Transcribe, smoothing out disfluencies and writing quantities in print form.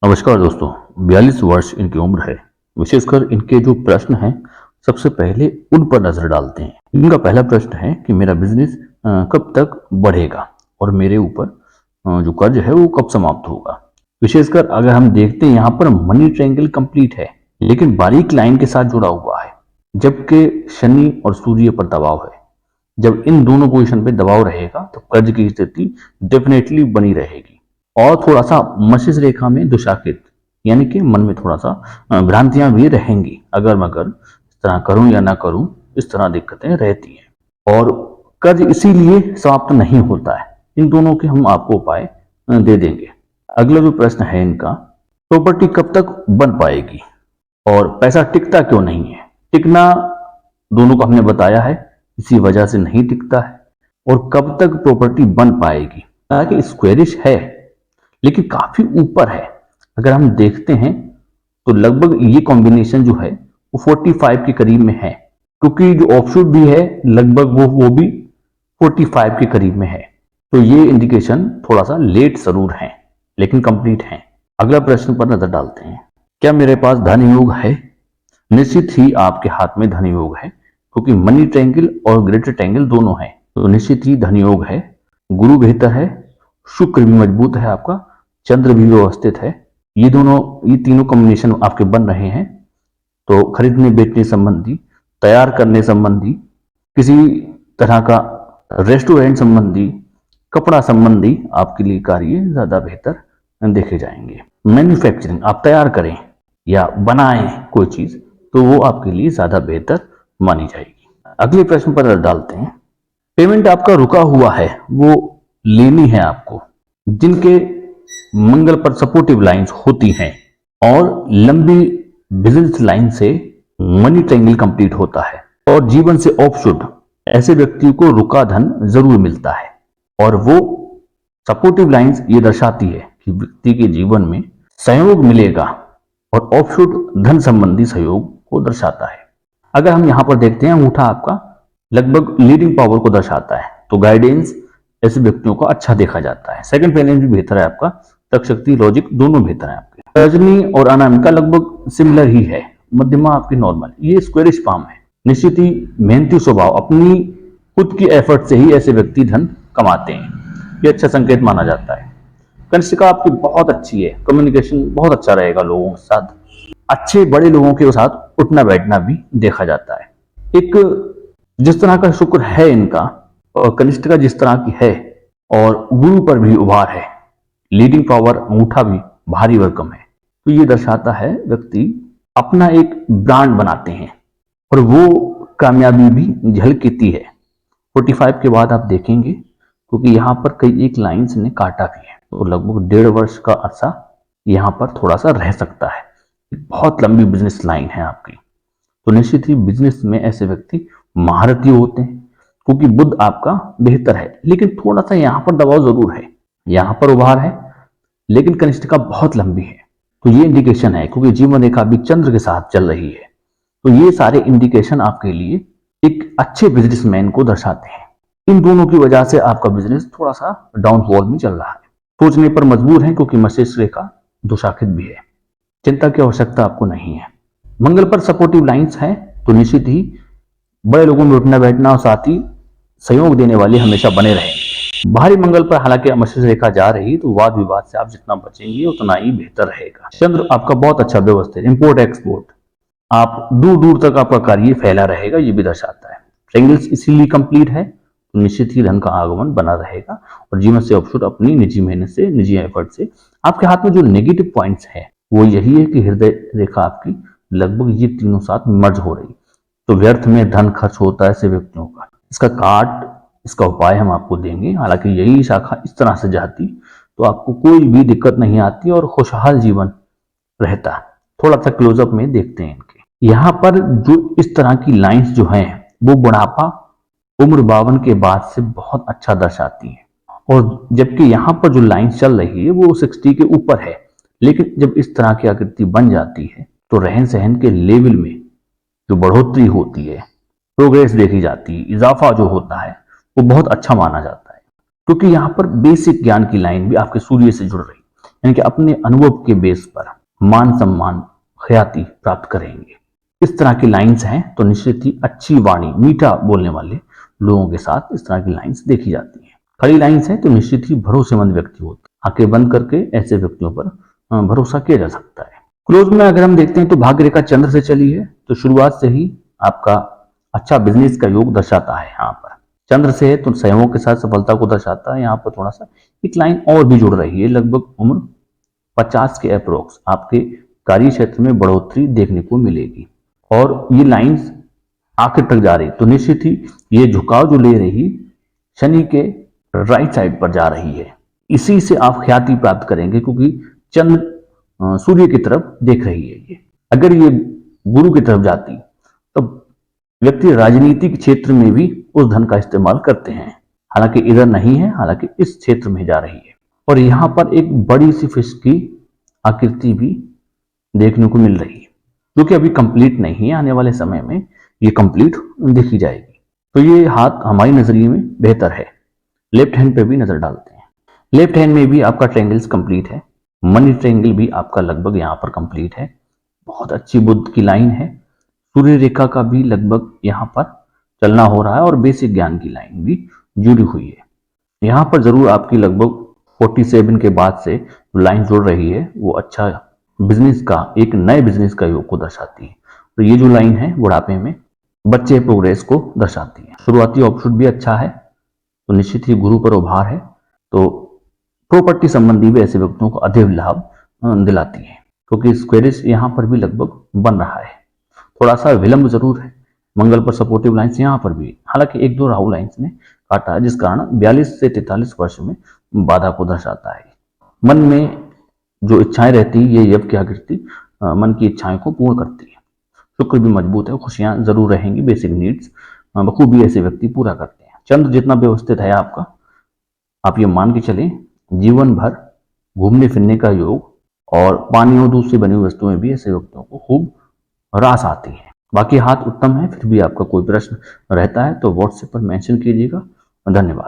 नमस्कार दोस्तों। 42 वर्ष इनकी उम्र है। विशेषकर इनके जो प्रश्न हैं, सबसे पहले उन पर नजर डालते हैं। इनका पहला प्रश्न है कि मेरा बिजनेस कब तक बढ़ेगा और मेरे ऊपर जो कर्ज है वो कब समाप्त होगा। विशेषकर अगर हम देखते हैं, यहाँ पर मनी ट्रायंगल कंप्लीट है लेकिन बारीक लाइन के साथ जुड़ा हुआ है, जबकि शनि और सूर्य पर दबाव है। जब इन दोनों पोजीशन पे दबाव रहेगा तो कर्ज की स्थिति डेफिनेटली बनी रहेगी और थोड़ा सा मशीज रेखा में दुशाकित, यानी कि मन में थोड़ा सा भ्रांतियां भी रहेंगी। अगर मैं इस तरह करूं या ना करूं, इस तरह दिक्कतें रहती हैं और कर्ज इसीलिए समाप्त नहीं होता है। इन दोनों के हम आपको उपाय दे देंगे। अगला जो प्रश्न है इनका, प्रॉपर्टी कब तक बन पाएगी और पैसा टिकता क्यों नहीं है। टिकना दोनों को हमने बताया है, इसी वजह से नहीं टिकता है। और कब तक प्रॉपर्टी बन पाएगी, ताकि स्क्वेरिश है लेकिन काफी ऊपर है। अगर हम देखते हैं तो लगभग ये कॉम्बिनेशन जो है वो 45 के करीब में है, क्योंकि जो ऑफशूट भी है लगभग वो भी 45 के करीब में है। तो ये इंडिकेशन थोड़ा सा लेट जरूर है लेकिन कंप्लीट है। अगला प्रश्न पर नजर डालते हैं, क्या मेरे पास धन योग है। निश्चित ही आपके हाथ में धन योग है, क्योंकि मनी ट्रायंगल और ग्रेटर ट्रायंगल दोनों है, तो निश्चित ही धन योग है। गुरु बेहतर है, शुक्र भी मजबूत है, आपका चंद्र भी व्यवस्थित है। ये तीनों कॉम्बिनेशन आपके बन रहे हैं। तो खरीदने बेचने संबंधी, तैयार करने संबंधी, किसी तरह का रेस्टोरेंट संबंधी, कपड़ा संबंधी आपके लिए कार्य ज्यादा बेहतर देखे जाएंगे। मैन्युफैक्चरिंग, आप तैयार करें या बनाएं कोई चीज, तो वो आपके लिए ज्यादा बेहतर मानी जाएगी। अगले प्रश्न पर डालते हैं, पेमेंट आपका रुका हुआ है, वो लेनी है आपको। जिनके मंगल पर सपोर्टिव लाइंस होती हैं और लंबी बिजनेस लाइन से मनी ट्रायंगल कंप्लीट होता है और जीवन से ऑफशूट, ऐसे व्यक्ति को रुका धन जरूर मिलता है। और वो सपोर्टिव लाइंस ये दर्शाती है कि व्यक्ति के जीवन में सहयोग मिलेगा और ऑफशूट धन संबंधी सहयोग को दर्शाता है। अगर हम यहां पर देखते हैं, अंगूठा आपका लगभग लीडिंग पावर को दर्शाता है, तो गाइडेंस ऐसे व्यक्तियों का अच्छा देखा जाता है। सेकंड फाइनेंस भी बेहतर है आपका, तर्क शक्ति, लॉजिक दोनों बेहतर है आपके। रजनी और अनामिका लगभग सिमिलर ही है, मध्यमा आपकी नॉर्मल। ये स्क्वेरिश पाम है। निश्चित ही मेहनती स्वभाव, अपनी खुद की एफर्ट से ही ऐसे व्यक्ति धन कमाते हैं, ये अच्छा संकेत माना जाता है। कनिष्ठिका आपकी बहुत अच्छी है, कम्युनिकेशन बहुत अच्छा रहेगा लोगों के साथ, अच्छे बड़े लोगों के साथ उठना बैठना भी देखा जाता है। एक जिस तरह का शुक्र है इनका और कनिष्ठिका जिस तरह की है, और गुरु पर भी उभार है, लीडिंग पावर अंगूठा भी भारी भरकम है, तो ये दर्शाता है व्यक्ति अपना एक ब्रांड बनाते हैं और वो कामयाबी भी झलकती है। 45 के बाद आप देखेंगे, क्योंकि यहाँ पर कई एक लाइंस ने काटा भी है, तो लगभग 1.5 वर्ष का अरसा यहाँ पर थोड़ा सा रह सकता है। बहुत लंबी बिजनेस लाइन है आपकी, तो निश्चित ही बिजनेस में ऐसे व्यक्ति महारथी होते हैं, क्योंकि बुद्ध आपका बेहतर है। लेकिन थोड़ा सा यहाँ पर दबाव जरूर है, यहाँ पर उभार है, लेकिन कनिष्ठिका बहुत लंबी है, तो ये इंडिकेशन है, क्योंकि जीवन रेखा भी चंद्र के साथ चल रही है। तो ये सारे इंडिकेशन आपके लिए एक अच्छे बिजनेसमैन को दर्शाते हैं। इन दोनों की वजह से आपका बिजनेस थोड़ा सा डाउनफॉल में चल रहा है। सोचने पर मजबूर है, क्योंकि मस्तिष्क रेखा दुशाखित भी है। चिंता की आवश्यकता आपको नहीं है। मंगल पर सपोर्टिव लाइंस है, तो निश्चित ही बड़े लोगों में उठना बैठना और साथ ही सहयोग देने वाले हमेशा बने रहेंगे। बाहरी मंगल पर हालांकि मस्तिष्क रेखा जा रही, तो वाद विवाद से आप जितना बचेंगे उतना ही बेहतर रहेगा। चंद्र आपका बहुत अच्छा व्यवस्थित, इंपोर्ट एक्सपोर्ट, आप दूर दूर तक आपका कार्य फैला रहेगा, ये भी दर्शाता है। ट्रायंगल्स इसीलिए कंप्लीट है, तो निश्चित ही धन का आगमन बना रहेगा और जीवन से ऑफशूट अपनी निजी मेहनत से, निजी एफर्ट से। आपके हाथ में जो नेगेटिव पॉइंट्स है वो यही है कि हृदय रेखा आपकी लगभग ये तीनों साथ मर्ज हो रही, तो व्यर्थ में धन खर्च होता है ऐसे व्यक्तियों का। इसका काट, इसका उपाय हम आपको देंगे। हालांकि यही शाखा इस तरह से जाती तो आपको कोई भी दिक्कत नहीं आती और खुशहाल जीवन रहता। थोड़ा सा क्लोजअप में देखते हैं इनके। यहाँ पर जो इस तरह की लाइंस जो हैं वो बुढ़ापा उम्र 52 के बाद से बहुत अच्छा दर्शाती है, और जबकि यहाँ पर जो लाइंस चल रही है वो 60 के ऊपर है। लेकिन जब इस तरह की आकृति बन जाती है तो रहन सहन के लेवल में जो बढ़ोतरी होती है, प्रोग्रेस देखी जाती है, इजाफा जो होता है वो बहुत अच्छा माना जाता है, क्योंकि यहाँ पर बेसिक ज्ञान की लाइन भी आपके सूर्य से जुड़ रही। यानी कि अपने अनुभव के बेस पर मान सम्मान ख्याति प्राप्त करेंगे। इस तरह की लाइंस हैं तो निश्चित ही अच्छी वाणी मीठा बोलने वाले लोगों के साथ इस तरह की लाइंस देखी जाती हैं। खड़ी लाइंस है तो निश्चित ही भरोसेमंद व्यक्ति होते हैं। आंखें बंद करके ऐसे व्यक्तियों पर भरोसा किया जा सकता है। क्लोज में अगर हम देखते हैं तो भाग्य रेखा चंद्र से चली है तो शुरुआत से ही आपका अच्छा बिजनेस का योग दर्शाता है। यहाँ पर चंद्र से है तो संयमों के साथ सफलता को दर्शाता है। यहाँ पर थोड़ा सा एक लाइन और भी जुड़ रही है। लगभग उम्र 50 के अप्रोक्स आपके कार्य क्षेत्र में बढ़ोतरी देखने को मिलेगी और ये लाइंस आखिर तक जा रही तो निश्चित ही ये झुकाव जो ले रही शनि के राइट साइड पर जा रही है। इसी से आप ख्याति प्राप्त करेंगे क्योंकि चंद्र सूर्य की तरफ देख रही है। ये अगर ये गुरु की तरफ जाती तो व्यक्ति राजनीतिक क्षेत्र में भी उस धन का इस्तेमाल करते हैं। हालांकि इधर नहीं है, हालांकि इस क्षेत्र में जा रही है। और यहाँ पर एक बड़ी सी फिश की आकृति भी देखने को मिल रही है जो कि अभी कंप्लीट नहीं है। आने वाले समय में ये कंप्लीट देखी जाएगी। तो ये हाथ हमारी नजरिए में बेहतर है। लेफ्ट हैंड पे भी नजर डालते हैं। लेफ्ट हैंड में भी आपका ट्रायंगल्स कंप्लीट है। मनी ट्रायंगल भी आपका लगभग यहाँ पर कंप्लीट है। बहुत अच्छी बुद्ध की लाइन है। सूर्य रेखा का भी लगभग यहाँ पर चलना हो रहा है और बेसिक ज्ञान की लाइन भी जुड़ी हुई है। यहाँ पर जरूर आपकी लगभग 47 के बाद से लाइन जुड़ रही है वो अच्छा बिजनेस का, एक नए बिजनेस का योग को दर्शाती है। तो ये जो लाइन है बुढ़ापे में बच्चे प्रोग्रेस को दर्शाती है। शुरुआती ऑप्शन भी अच्छा है तो निश्चित ही गुरु पर उभार है तो प्रॉपर्टी संबंधी भी ऐसे व्यक्तियों को अधिक लाभ दिलाती है क्योंकि स्क्वेरिस यहाँ पर भी लगभग बन रहा है। थोड़ा सा विलंब जरूर है। मंगल पर सपोर्टिव लाइन्स यहाँ पर भी, हालांकि एक दो राहु लाइन्स ने काटा है जिस कारण 42 से 43 वर्ष में बाधा को दर्शाता है। मन में जो इच्छाएं रहती है ये यव की आकृति मन की इच्छाएं को पूर्ण करती है। शुक्र भी मजबूत है, खुशियां जरूर रहेंगी। बेसिक नीड्स बखूबी ऐसे व्यक्ति पूरा करते हैं। चंद्र जितना व्यवस्थित है आपका, आप ये मान के चलें जीवन भर घूमने फिरने का योग और पानी और दूध से बनी वस्तुएं भी ऐसे व्यक्तियों को खूब रास आती है। बाकी हाथ उत्तम है। फिर भी आपका कोई प्रश्न रहता है तो व्हाट्सएप पर मेंशन कीजिएगा। धन्यवाद।